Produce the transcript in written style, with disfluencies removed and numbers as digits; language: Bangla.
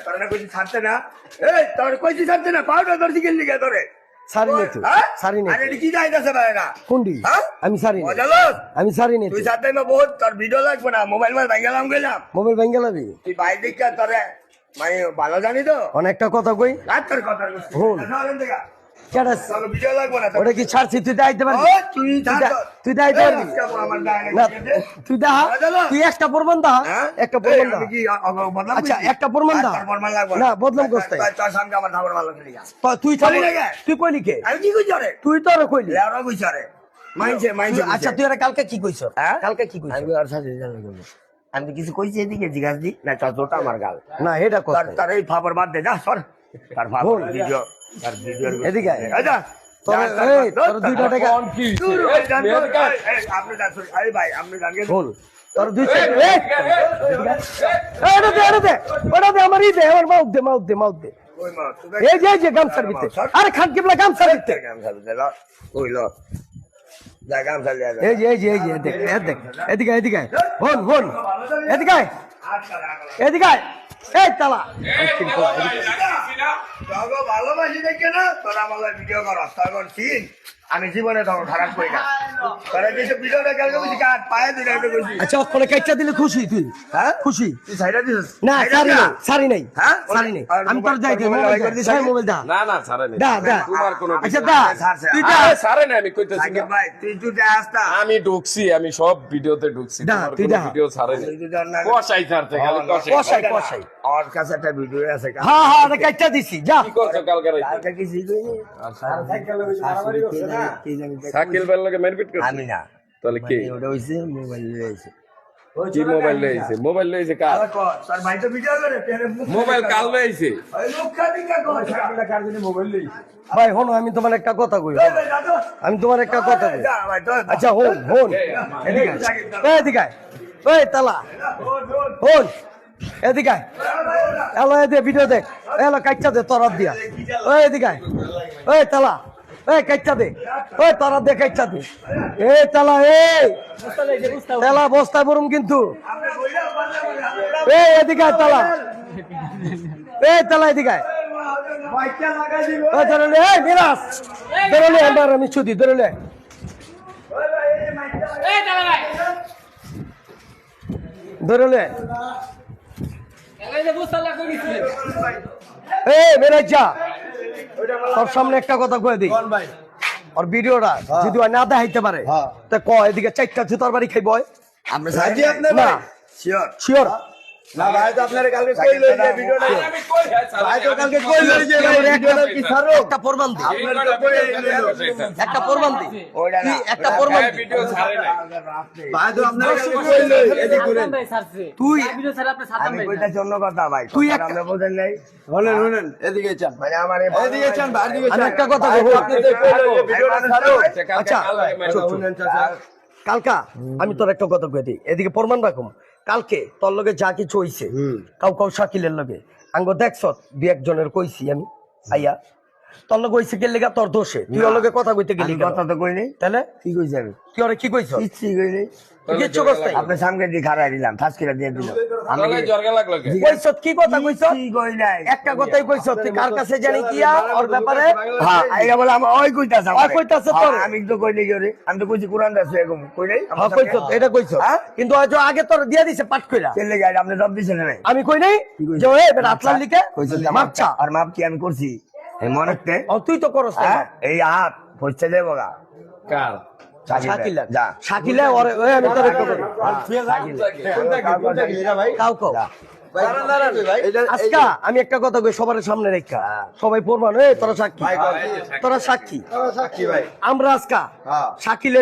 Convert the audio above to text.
তোরা কইছি ছাড়তে না, এই তোর কইছি ছাড়তে না, পাউডার ধরছি কিনলি কে তোরে? সারি নেই তো, সারি নেই। আরে এটা কি যাইতাছে ভাই না? কোনটি? হ্যাঁ? আমি সারি নেই, মজা লোক। আমি সারি নেই। তুই ছাড়তে না বহুত, তোর ভিডিও লাগবে না, মোবাইল মাল ভাঙালাম গেলাম। মোবাইল ভেঙে লাবি? তুই বাইরে দিকে তোরে মানে ভালো জানি তো। অনেকটা কথা কই। আর তোর কথা কইছি। ভুল। কেডা? তোর ভিডিও লাগবে না। ওটা কি ছাড়ছি তুই দাইতে পারবি? ও তুই ছাড় তো। তুই দাইতে পারবি আমার ডাইরেক্ট না? দিয়ে দে। তুই দা, তুই একটা প্রমাণ দা, হ্যাঁ? একটা প্রমাণ দা। আমি কি বদলাম? আচ্ছা একটা প্রমাণ দা। তোর প্রমাণ লাগবে না বদলাম করতে। তোর সঙ্গে আমার ধাবর ভালো খেলি গা। তুই কইলি না কে? তুই কইলি কে? আমি কি কইছি রে? তুই তো আর কইলি। লেওরা কইছি রে। মাইনছে মাইনছে। আচ্ছা তুই আর কালকে কি কইছ? হ্যাঁ? কালকে কি কইছ? আমি আর সাথে জানা করব। আমি তো কিছু কইছি এদিকে জিজ্ঞাস দি না তোরটা আমার গাল। না এটা কথা। তার এই ফাপর বাদ দে যা সর। তার ফাপর ভিডিও তার ভিডিও এদিকে আয়। এই যা। তোর এই তোর 2টা টাকা আপনি জান এই ভাই আপনি জানগে বল। তোর 2 টাকা এই এটা দে এটা দে। ওটা দে আমার দে, আমার মাউথ দে, মাউথ দে, মাউথ দে। ওই মা এই যে গামছার ভিতরে। আরে খান কিবলা গামছার ভিতরে। গাম চালু দে ল ওই ল যা গাম চালু দে এই যে দেখ দেখ এদিকে এদিকে হন হন এদিকে এদিকে এই তালা ভালোবাসি দেখে না তোরা আমার ভিডিও কর তখন চিন আমি জীবনে তখন খারাপ করি না তোরা কিছু ভিডিওটা কালকে বুঝি কাট পায়ে দিলে একটা বুঝি আচ্ছা ওখানে কাইটা দিলে খুশি তুই? হ্যাঁ খুশি? তুই সাইডা দিছিস না সারি নাই, সারি নাই, হ্যাঁ সারি নাই। আর আমি তোর যাইতে মোবাইল দা না না ছাড়ে নাই। দা দা। তোমার কোনো আচ্ছা দা তুই দা আরে ছাড়ে নাই, আমি কইতেছি সাকিব না। ভাই তুই তুই আসতা আমি ঢুকছি, আমি সব ভিডিওতে ঢুকছি, দা, তোমার তুই কোনো দা। ভিডিও ছাড়ে নাই। তুই তো না কষাই ছাড়তে খালি কষাই। কষাই কষাই। ওর কাছে একটা ভিডিও আছে হ্যাঁ হ্যাঁ এটা কাইটা দিছি যা। কি করছো কালকে রাইতে? কালকে কি শিখবি শাকিল ভাইয়ের লগে মারপিট করছো? আমি না তাহলে কি ওটা হইছে মোবাইল লইছে কি মোবাইল লইছে? মোবাইল লইছে কার? স্যার ভাই তো ভিডিও করে পেরে মোবাইল কাল লইছে? ওই লোকটা দিকে কই সামনে কার দিনে মোবাইল লইছে ভাই হন আমি তোমার একটা কথা কই, আমি তোমার একটা কথা কই। যা ভাই তো আচ্ছা হন হন এদিকে আয়। এদিকে আয়। ওই তালা হন এদিকে আয়। এলো এদিকে ভিডিও দেখ, এলো কাইটা দে তরাত দিয়া। ওই এদিকে আয়। ওই তালা এই কাইটা দে, ওই তরাত দে কাইটা দে। এই তালা এই তালা বস্তায় বরুম কিন্তু। এই এদিকে আয় তালা, এই তালা এদিকে আয়। মাইকটা লাগাই দিব ওই ধরে নে, এই মিরাজ ধরে নে, আমার আমি ছুটি ধরে নে। ধরে নে। এই মিরাজ যা, তোর সামনে একটা কথা কয়ে দিই। ওর ভিডিওটা যদি ওই না দেখাইতে পারে তা ক এদিকে 4টা জুতার বাড়ি খাইব। আমরা সাজি আপনার না শিওর শিওর না ভাই তো আপনারে কালকে কইলো যে ভিডিওটা আমি কই হ্যাঁ ছাড়ে ভাই নাই। তো কালকে কইলো যে ভাই ভিডিওটা কি ছাড়ো একটা প্রমাণ দি, আপনার তো কই একটা প্রমাণ দি, ওইটা কি না একটা প্রমাণ দি। ভিডিও ছাড়ে নাই। ভাই তো আপনারে কালকে কইলো এদিক করেন তুই আমি কইতা জন্য কথা ভাই তুই কথা একটা- আপনি বুঝেন নাই শুনেন শুনেন এদিকে চান মানে আমার এদিকে চান বাইরে দিকে আমি চান একটা কথা ভাই, বলবো। আপনি তো কইলো যে ভিডিওটা ছাড়ো কালকে আচ্ছা, কাল লাগে মারপিট করছো। শুনেন চাচা কালকা আমি তোর একটা কথা কয়ে দিই, এদিকে প্রমাণ রাখুম। কালকে তোর লগে যা কিছু হইছে কাউ কাউ শাকিলের লগে আঙ্গ দেখছ দু একজনের কইছি আমি আইয়া তোর লগে হইছে গেলে গা তোর দোষে তুই ওর লগে কথা কইতে গেলি আমি কেন? কথা তো কই নাই তাহলে কি কইছি আমি তুই ওরে কি কইছ? কিচ্ছু কই নাই কিচ্ছু করছ নাই। আপনি সামনে দিয়ে খাড়াই দিলাম ফাঁস করে দিয়ে দিল আমি তাহলে জর্গা লাগলো কে? কইছ কি কথা কইছ? কি কই নাই একটা কথাই কইছ, তুই কার কাছে জানি কিয়া ওর ব্যাপারে। হ্যাঁ আইয়া বলে আমার ওই কইতাছে ওই কইতাছে তোর। আমি তো কই নাই জোরে আমি তো কইছি কোরআন দাস এরকম কই নাই হ্যাঁ কইছ, এটা কইছ। হ্যাঁ? কিন্তু আজ আগে তোর দিয়া দিছে পাট কইরা। চলে যায় আপনি জব দিছেন নাই আমি কই নাই যে ওই বেটা আতলার লিকে কইছেন মাপছা। আর মাপ কি আমি করছি এই মনে রাখতে ও তুই তো করছ না। হ্যাঁ এই হাত পৌঁছে দেবো গা কার? শাকিলা যা শাকিলা ওরে ওই আমি তোর একটা করি কাউ কাউ আজকা আমি একটা কথা কই সবার সামনে রেখা সবাই প্রমাণ, এই তোরা সাক্ষী, তোরা সাক্ষী। সাক্ষী ভাই আমরা আজকা হ্যাঁ শাকিলের